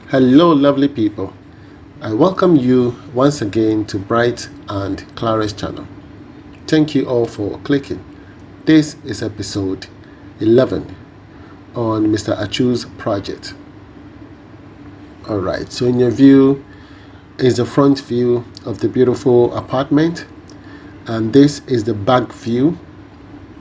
Hello, lovely people. I welcome you once again to Bright and Clara's channel. Thank you all for clicking. This is episode 11 on Mr. Achu's project. Alright, so in your view is the front view of the beautiful apartment, and this is the back view.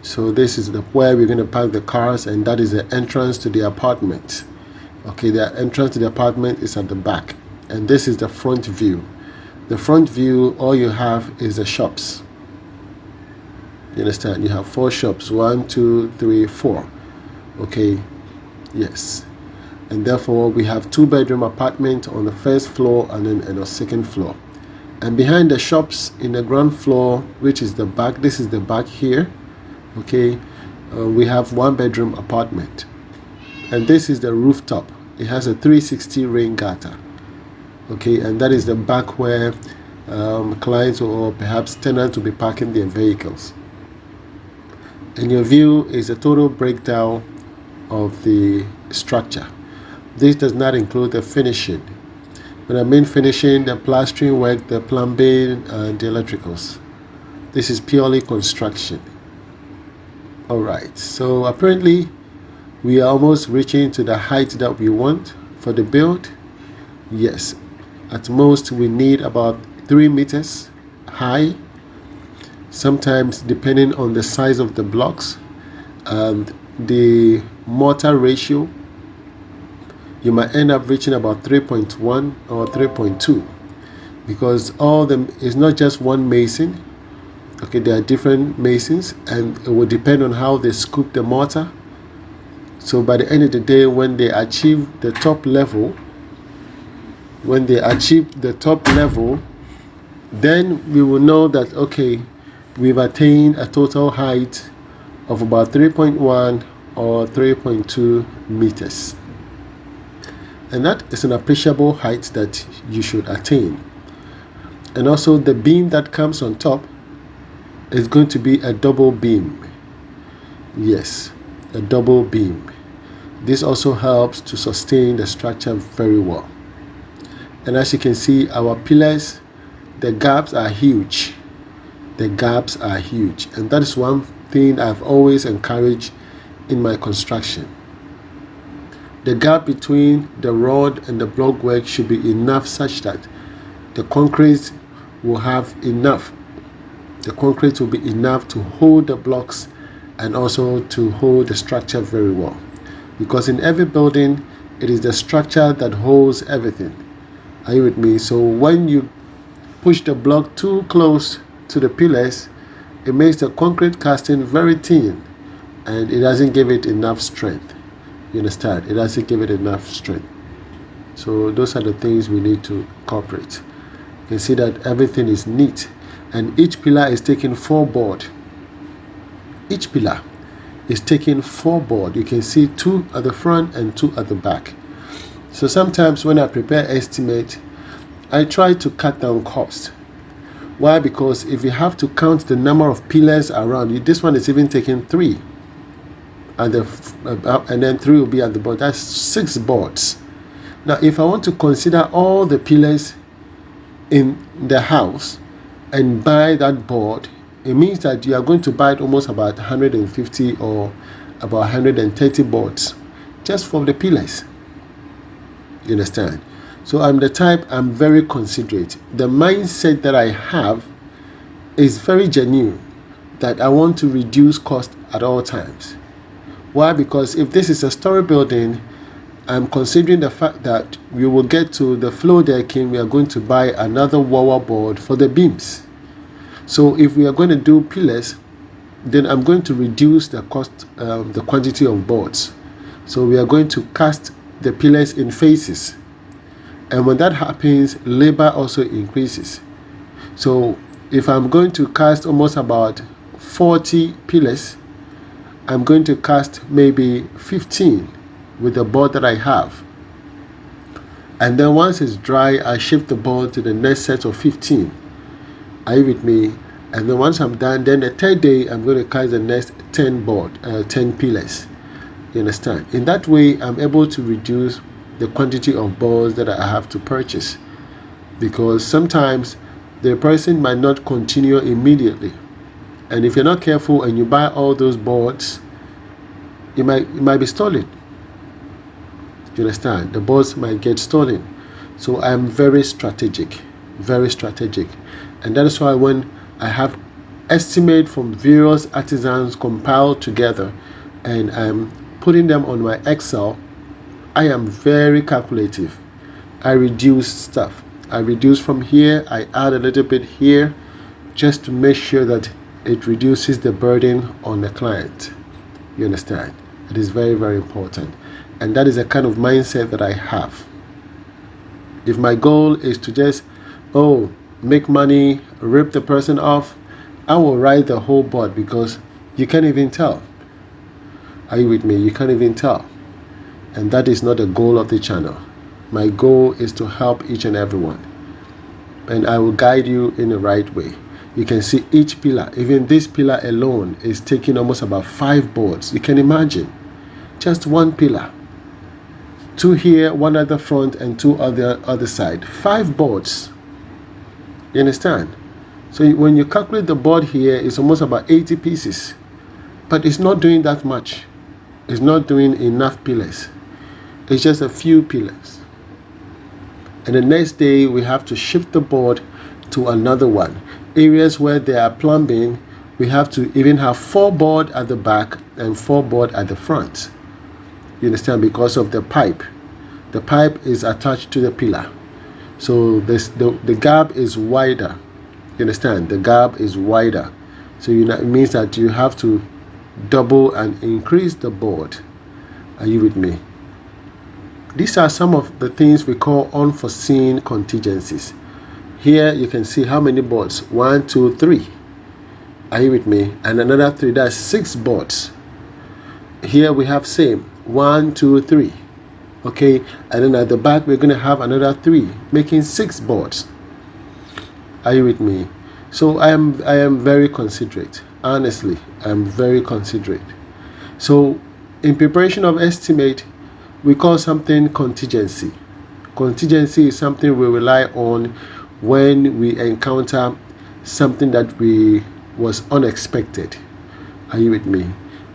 So this is where we're going to park the cars, and that is the entrance to the apartment. Okay, the entrance to the apartment is at the back, and this is the front view. The front view, all you have is the shops. You understand? You have 4 shops, 1, 2, 3, 4. Okay, yes, and therefore we have 2-bedroom apartment on the first floor and then on the second floor. And behind the shops in the ground floor, which is the back, this is the back here. Okay, we have 1-bedroom apartment, and this is the rooftop. It has a 360 rain gutter. Okay, and that is the back where clients or perhaps tenants will be parking their vehicles. And your view is a total breakdown of the structure. This does not include the finishing. When I mean finishing, the plastering work, the plumbing, and the electricals. This is purely construction. Alright, so apparently we are almost reaching to the height that we want for the build. Yes, at most we need about 3 meters high, sometimes depending on the size of the blocks and the mortar ratio. You might end up reaching about 3.1 or 3.2, because all them is not just one mason. Okay, there are different masons, and it will depend on how they scoop the mortar. So by the end of the day, when they achieve the top level, then we will know that, okay, we've attained a total height of about 3.1 or 3.2 meters. And that is an appreciable height that you should attain. And also the beam that comes on top is going to be a double beam. Yes, a double beam. This also helps to sustain the structure very well. And as you can see, our pillars, the gaps are huge. The gaps are huge. And that is one thing I've always encouraged in my construction. The gap between the rod and the block work should be enough such that the concrete will have enough. The concrete will be enough to hold the blocks and also to hold the structure very well. Because in every building, it is the structure that holds everything. Are you with me? So when you push the block too close to the pillars, it makes the concrete casting very thin, and it doesn't give it enough strength. You understand? It doesn't give it enough strength. So those are the things we need to incorporate. You can see that everything is neat, and each pillar is taking 4 board. Each pillar is taking 4 board. You can see 2 at the front and 2 at the back. So sometimes when I prepare estimate, I try to cut down cost. Why? Because if you have to count the number of pillars around you, this one is even taking 3, and then 3 will be at the bottom. That's 6 boards. Now, if I want to consider all the pillars in the house and buy that board, it means that you are going to buy almost about 150 or about 130 boards just for the pillars. You understand? So I'm the type, I'm very considerate. The mindset that I have is very genuine, that I want to reduce cost at all times. Why? Because if this is a story building, I'm considering the fact that we will get to the floor decking, we are going to buy another wall board for the beams. So if we are going to do pillars, then I'm going to reduce the cost, the quantity of boards. So we are going to cast the pillars in phases. And when that happens, labor also increases. So if I'm going to cast almost about 40 pillars, I'm going to cast maybe 15 with the board that I have. And then once it's dry, I shift the board to the next set of 15. Are you with me? And then once I'm done, then the 3rd day, I'm going to cast the next 10 pillars. You understand? In that way, I'm able to reduce the quantity of boards that I have to purchase, because sometimes the person might not continue immediately, and if you're not careful and you buy all those boards, it might be stolen. You understand? The boards might get stolen. So I'm very strategic, and that is why when I have estimate from various artisans compiled together and I'm putting them on my Excel, I am very calculative. I reduce stuff. I reduce from here, I add a little bit here, just to make sure that it reduces the burden on the client. You understand? It is very, very important. And that is the kind of mindset that I have. If my goal is to just, make money, rip the person off, I will write the whole board, because you can't even tell. Are you with me? You can't even tell. And that is not the goal of the channel. My goal is to help each and everyone. And I will guide you in the right way. You can see each pillar, even this pillar alone is taking almost about 5 boards. You can imagine. Just one pillar. 2 here, 1 at the front, and 2 on the other side. 5 boards. You understand? So when you calculate the board here, it's almost about 80 pieces. But it's not doing that much. It's not doing enough pillars. It's just a few pillars. And the next day, we have to shift the board to another one. Areas where there are plumbing, we have to even have 4 board at the back and 4 board at the front. You understand? Because of the pipe. The pipe is attached to the pillar. So the gap is wider. You understand? The gap is wider. So it means that you have to double and increase the board. Are you with me? These are some of the things we call unforeseen contingencies. Here you can see how many boards. 1, 2, 3. Are you with me? And another 3. That's 6 boards. Here we have same. 1, 2, 3. Okay, and then at the back we're going to have another 3, making 6 boards. Are you with me? So I am very considerate. Honestly, I'm very considerate. So in preparation of estimate, we call something contingency. Contingency is something we rely on when we encounter something that was unexpected. Are you with me?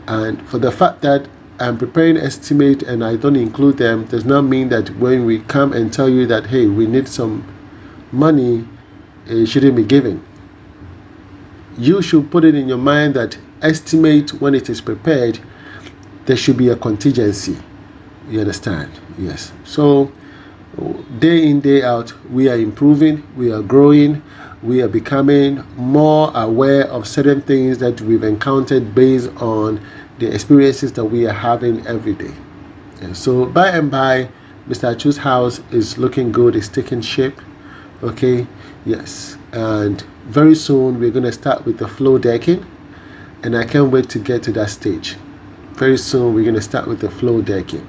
And for the fact that I'm preparing estimate and I don't include them, does not mean that when we come and tell you that, hey, we need some money, it shouldn't be given. You should put it in your mind that estimate, when it is prepared, there should be a contingency. You understand? Yes. So day in, day out, we are improving, we are growing, we are becoming more aware of certain things that we've encountered based on the experiences that we are having every day. And so by and by, Mr. Achu's house is looking good, it's taking shape. Okay, yes. And very soon we're going to start with the floor decking, and I can't wait to get to that stage. Very soon we're going to start with the floor decking.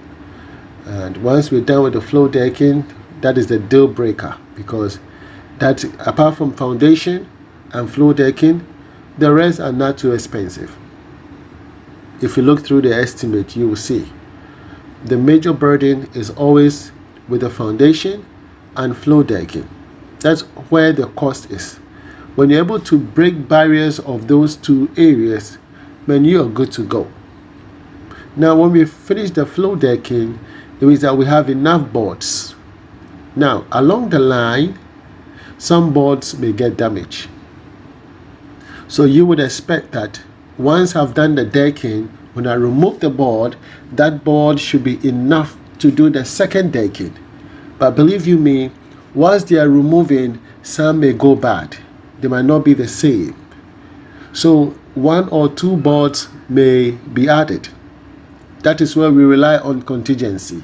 And once we're done with the floor decking, that is the deal breaker, because that, apart from foundation and floor decking, the rest are not too expensive. If you look through the estimate, you will see the major burden is always with the foundation and floor decking. That's where the cost is. When you're able to break barriers of those 2 areas, then you are good to go. Now, when we finish the floor decking, it means that we have enough boards. Now, along the line, some boards may get damaged. So you would expect that once I've done the decking, when I remove the board, that board should be enough to do the second decking. But believe you me, once they are removing, some may go bad. They might not be the same. So 1 or 2 boards may be added. That is where we rely on contingency.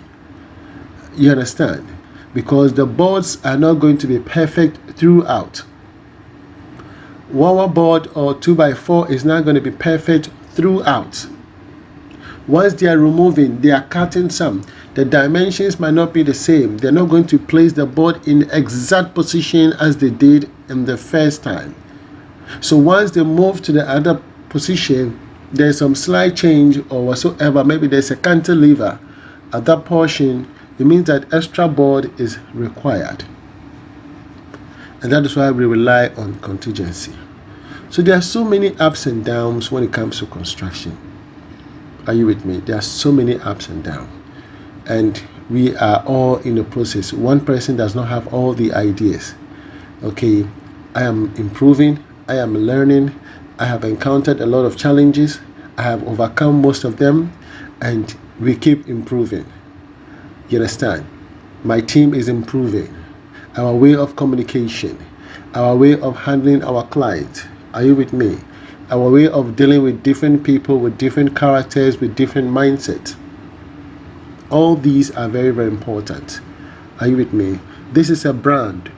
You understand? Because the boards are not going to be perfect throughout. 1 board or 2x4 is not going to be perfect throughout. Once they are removing, they are cutting some. The dimensions might not be the same. They're not going to place the board in exact position as they did in the first time. So once they move to the other position, there's some slight change or whatsoever. Maybe there's a cantilever at that portion. it means that extra board is required. And that is why we rely on contingency. So there are so many ups and downs when it comes to construction. Are you with me? There are so many ups and downs. And we are all in the process. One person does not have all the ideas. Okay, I am improving, I am learning, I have encountered a lot of challenges, I have overcome most of them, and we keep improving. You understand? My team is improving. Our way of communication, our way of handling our clients. Are you with me? Our way of dealing with different people, with different characters, with different mindsets. All these are very, very important. Are you with me? This is a brand.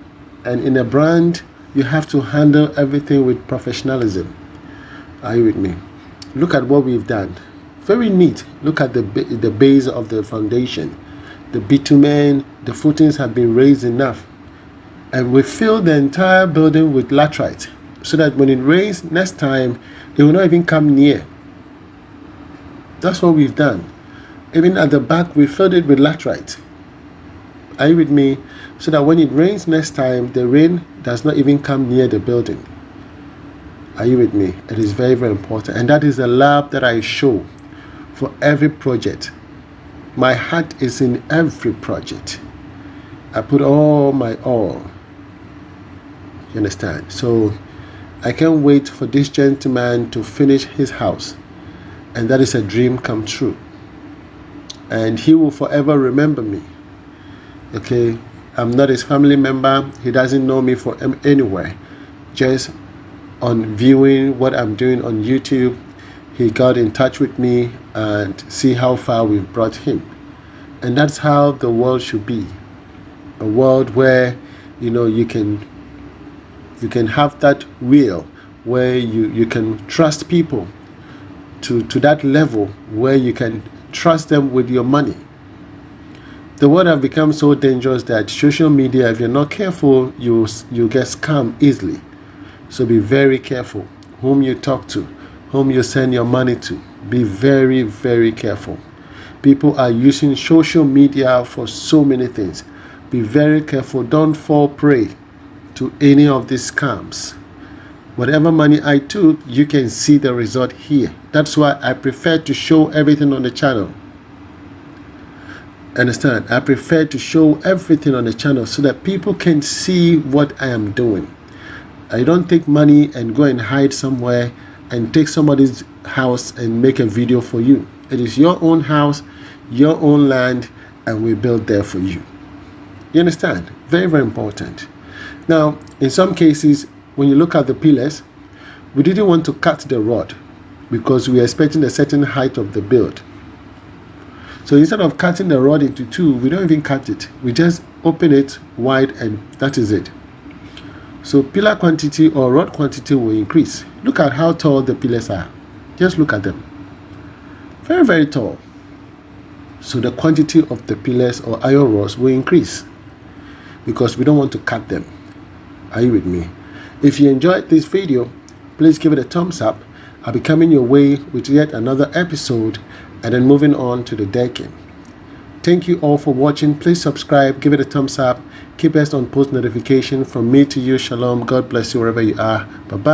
And in a brand, you have to handle everything with professionalism. Are you with me? Look at what we've done. Very neat. Look at the base of the foundation. The bitumen, the footings have been raised enough. And we fill the entire building with laterite so that when it rains next time, they will not even come near. That's what we've done. Even at the back, we filled it with laterite. Are you with me? So that when it rains next time, the rain does not even come near the building. Are you with me? It is very, very important. And that is the love that I show for every project. My heart is in every project. I put all my all. You understand? So I can't wait for this gentleman to finish his house. And that is a dream come true. And he will forever remember me. Okay? I'm not his family member. He doesn't know me from anywhere. Just on viewing what I'm doing on YouTube, he got in touch with me and see how far we've brought him. And that's how the world should be. A world where, you can have that will where you can trust people to that level where you can trust them with your money. The world has become so dangerous that social media, if you're not careful, you get scammed easily. So be very careful whom you talk to, whom you send your money to. Be very, very careful. People are using social media for so many things. Be very careful. Don't fall prey to any of these scams. Whatever money I took, you can see the result here. That's why I prefer to show everything on the channel. Understand? I prefer to show everything on the channel so that people can see what I am doing. I don't take money and go and hide somewhere and take somebody's house and make a video for you. It is your own house, your own land, and we build there for you. You understand? Very, very important. Now, in some cases, when you look at the pillars, we didn't want to cut the rod because we were expecting a certain height of the build. So instead of cutting the rod into two, we don't even cut it. We just open it wide and that is it. So pillar quantity or rod quantity will increase. Look at how tall the pillars are. Just look at them. Very, very tall. So the quantity of the pillars or iron rods will increase because we don't want to cut them. Are you with me? If you enjoyed this video, please give it a thumbs up. I'll be coming your way with yet another episode and then moving on to the decking. Thank you all for watching. Please subscribe, give it a thumbs up, keep us on post notification. From me to you, shalom. God bless you wherever you are. Bye-bye.